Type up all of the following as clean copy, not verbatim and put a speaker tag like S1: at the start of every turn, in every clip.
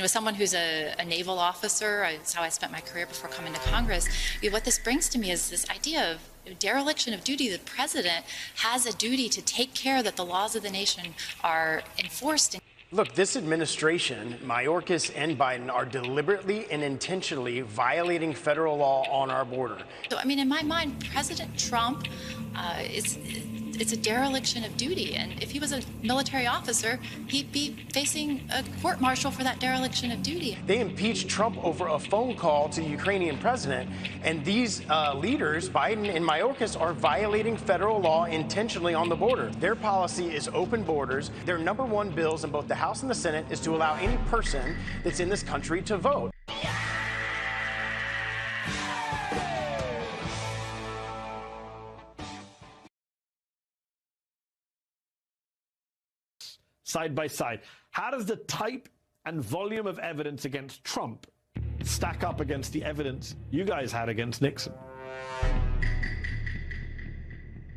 S1: someone who's a naval officer, it's how I spent my career before coming to Congress, what this brings to me is this idea of dereliction of duty. The president has a duty to take care that the laws of the nation are enforced.
S2: Look, this administration, Mayorkas and Biden, are deliberately and intentionally violating federal law on our border.
S1: So, in my mind, President Trump it's a dereliction of duty. And if he was a military officer, he'd be facing a court-martial for that dereliction of duty.
S2: They impeached Trump over a phone call to the Ukrainian president. And these leaders, Biden and Mayorkas, are violating federal law intentionally on the border. Their policy is open borders. Their number one bills in both the House and the Senate is to allow any person that's in this country to vote.
S3: Side by side. How does the type and volume of evidence against Trump stack up against the evidence you guys had against Nixon?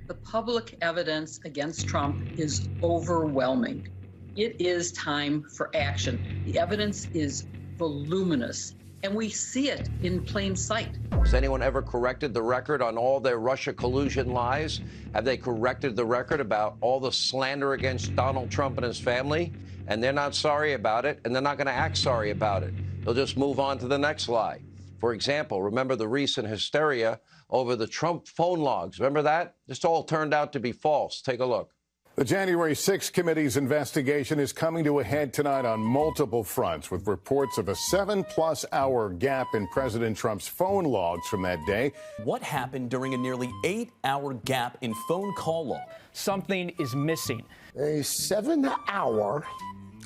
S4: The public evidence against Trump is overwhelming. It is time for action. The evidence is voluminous, and we see it in plain sight.
S5: Has anyone ever corrected the record on all their Russia collusion lies? Have they corrected the record about all the slander against Donald Trump and his family? And they're not sorry about it, and they're not going to act sorry about it. They'll just move on to the next lie. For example, remember the recent hysteria over the Trump phone logs? Remember that? This all turned out to be false. Take a look.
S6: The January 6th committee's investigation is coming to a head tonight on multiple fronts, with reports of a 7+ hour gap in President Trump's phone logs from that day.
S7: What happened during a nearly 8-hour gap in phone call log?
S8: Something is missing.
S9: A 7-hour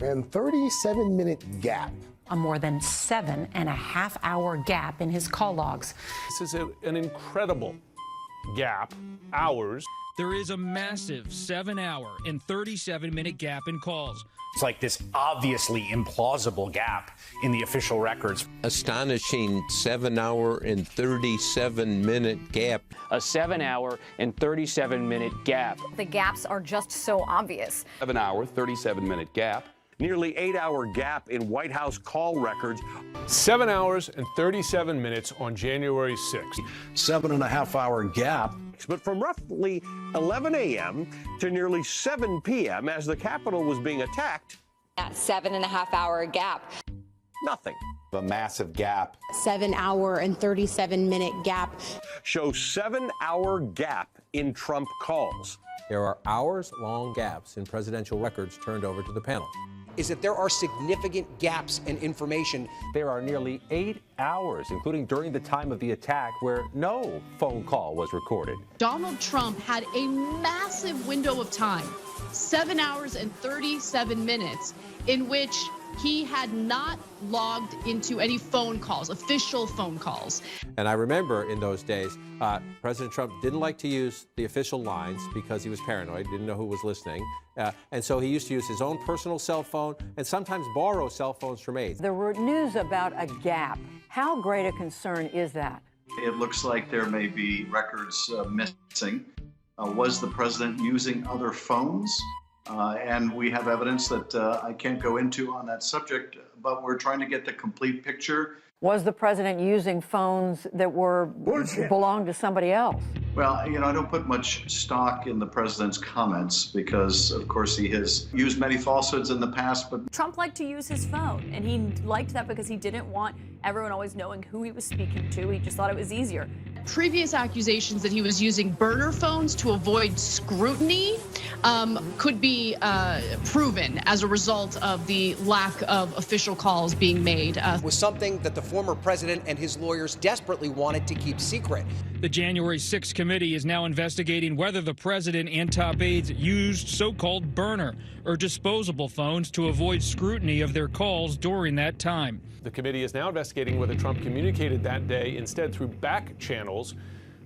S9: and 37-minute gap.
S10: A more than 7.5-hour gap in his call logs.
S3: This is an incredible gap, hours.
S11: There is a massive 7-hour and 37-minute gap in calls.
S8: It's like this obviously implausible gap in the official records.
S12: Astonishing 7-hour and 37-minute gap.
S8: A 7-hour and 37-minute gap.
S13: The gaps are just so obvious.
S14: 7-hour, 37-minute gap. Nearly 8-hour gap in White House call records.
S3: 7 hours and 37 minutes on January 6th.
S9: 7.5-hour gap.
S14: But from roughly 11 a.m. to nearly 7 p.m. as the Capitol was being attacked.
S13: That 7.5-hour gap.
S14: Nothing.
S15: A massive gap.
S16: 7-hour and 37-minute gap.
S14: Shows 7-hour gap in Trump calls.
S17: There are hours-long gaps in presidential records turned over to the panel.
S18: Is that there are significant gaps in information.
S19: There are nearly 8 hours, including during the time of the attack, where no phone call was recorded.
S20: Donald Trump had a massive window of time, 7 hours and 37 minutes, in which he had not logged into any phone calls, official phone calls.
S17: And I remember in those days, President Trump didn't like to use the official lines because he was paranoid, didn't know who was listening. And so he used to use his own personal cell phone and sometimes borrow cell phones from aides.
S7: There were news about a gap. How great a concern is that?
S4: It looks like there may be records missing. Was the president using other phones? And we have evidence that I can't go into on that subject, but we're trying to get the complete picture.
S7: Was the president using phones that belonged to somebody else?
S4: Well, I don't put much stock in the president's comments because, of course, he has used many falsehoods in the past. But
S3: Trump liked to use his phone, and he liked that because he didn't want everyone always knowing who he was speaking to. He just thought it was easier.
S20: Previous accusations that he was using burner phones to avoid scrutiny could be proven as a result of the lack of official calls being made.
S18: Was something that the former president and his lawyers desperately wanted to keep secret.
S11: The January 6th committee is now investigating whether the president and top aides used so-called burner or disposable phones to avoid scrutiny of their calls during that time.
S3: The committee is now investigating whether Trump communicated that day instead through back channels,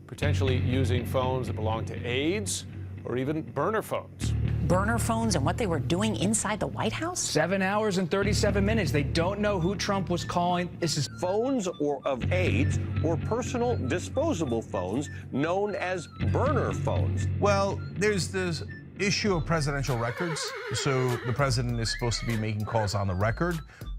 S3: potentially using phones that belong to aides or even burner phones.
S10: Burner phones and what they were doing inside the White House?
S8: 7 hours and 37 minutes. They don't know who Trump was calling. This is
S14: phones or of aides or personal disposable phones known as burner phones.
S17: Well, there's this issue of presidential records. So the president is supposed to be making calls on the record.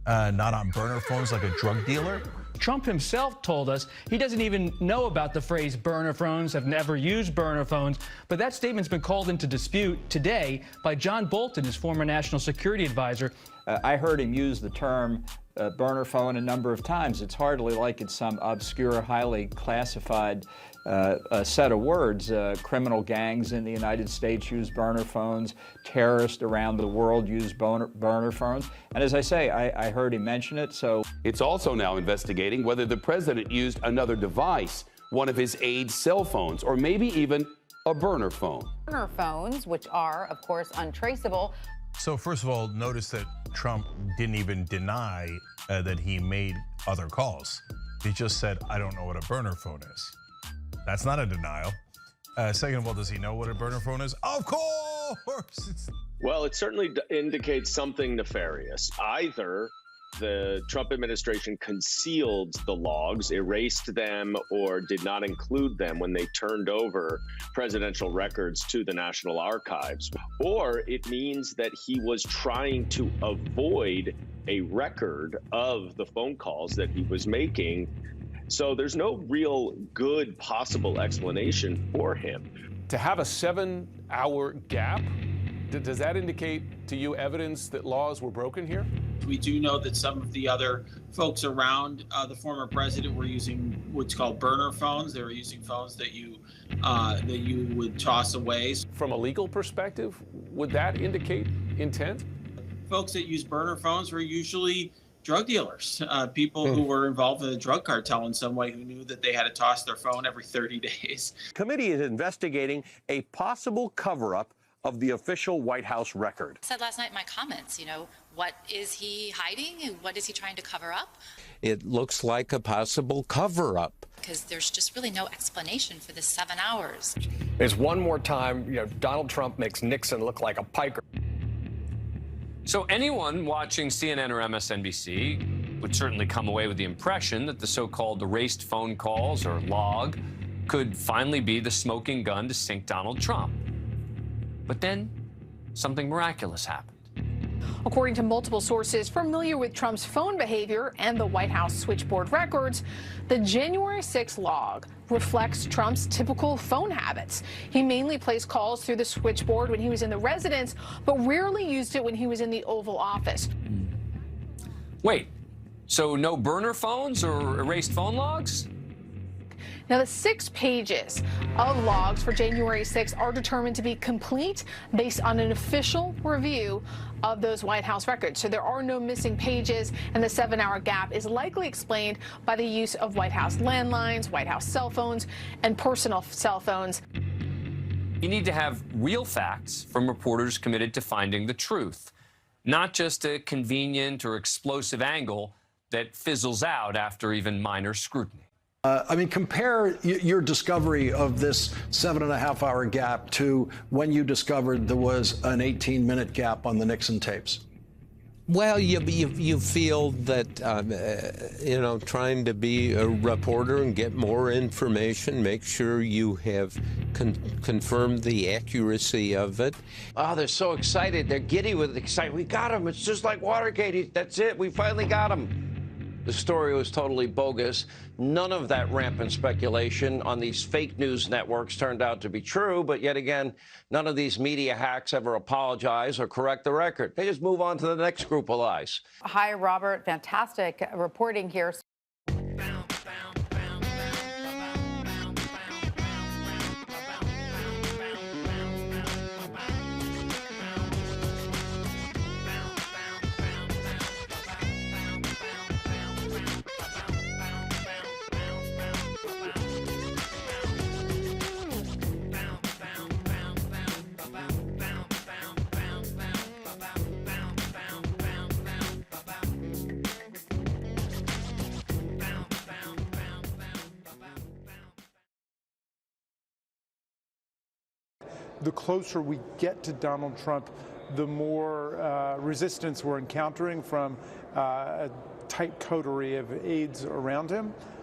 S15: not on burner phones like a drug dealer?
S11: Trump himself told us he doesn't even know about the phrase burner phones, have never used burner phones, but that statement's been called into dispute today by John Bolton, his former national security advisor.
S21: I heard him use the term burner phone a number of times. It's hardly like it's some obscure, highly classified set of words. Criminal gangs in the United States use burner phones. Terrorists around the world use burner phones. And as I say, I heard him mention it, so.
S22: It's also now investigating whether the president used another device, one of his aides' cell phones, or maybe even a burner phone.
S23: Burner phones, which are, of course, untraceable.
S15: So first of all, notice that Trump didn't even deny that he made other calls. He just said, I don't know what a burner phone is. That's not a denial. Second of all, does he know what a burner phone is? Of course!
S24: Well, it certainly indicates something nefarious. Either the Trump administration concealed the logs, erased them, or did not include them when they turned over presidential records to the National Archives. Or it means that he was trying to avoid a record of the phone calls that he was making. So there's no real good possible explanation for him.
S3: To have a 7-hour gap, does that indicate to you evidence that laws were broken here?
S25: We do know that some of the other folks around the former president were using what's called burner phones. They were using phones that you would toss away.
S3: From a legal perspective, would that indicate intent?
S25: Folks that use burner phones were usually drug dealers, people who were involved in a drug cartel in some way, who knew that they had to toss their phone every 30 days.
S14: Committee is investigating a possible cover-up of the official White House record.
S1: I said last night in my comments, what is he hiding and what is he trying to cover up?
S12: It looks like a possible cover-up.
S1: Because there's just really no explanation for this 7 hours.
S26: There's one more time, Donald Trump makes Nixon look like a piker.
S27: So anyone watching CNN or MSNBC would certainly come away with the impression that the so-called erased phone calls or log could finally be the smoking gun to sink Donald Trump. But then something miraculous happened.
S28: According to multiple sources familiar with Trump's phone behavior and the White House switchboard records, the January 6 log reflects Trump's typical phone habits. He mainly placed calls through the switchboard when he was in the residence, but rarely used it when he was in the Oval Office.
S27: Wait, so no burner phones or erased phone logs?
S28: Now, the 6 pages of logs for January 6 are determined to be complete based on an official review of those White House records. So there are no missing pages, and the 7-hour gap is likely explained by the use of White House landlines, White House cell phones, and personal cell phones.
S27: You need to have real facts from reporters committed to finding the truth, not just a convenient or explosive angle that fizzles out after even minor scrutiny.
S9: Compare your discovery of this 7.5-hour gap to when you discovered there was an 18-minute gap on the Nixon tapes.
S12: Well, you feel that, trying to be a reporter and get more information, make sure you have confirmed the accuracy of it.
S5: Oh, they're so excited. They're giddy with excitement. We got him. It's just like Watergate. That's it. We finally got him. The story was totally bogus. None of that rampant speculation on these fake news networks turned out to be true, but yet again, none of these media hacks ever apologize or correct the record. They just move on to the next group of lies.
S23: Hi, Robert. Fantastic reporting here.
S29: The closer we get to Donald Trump, the more resistance we're encountering from a tight coterie of aides around him.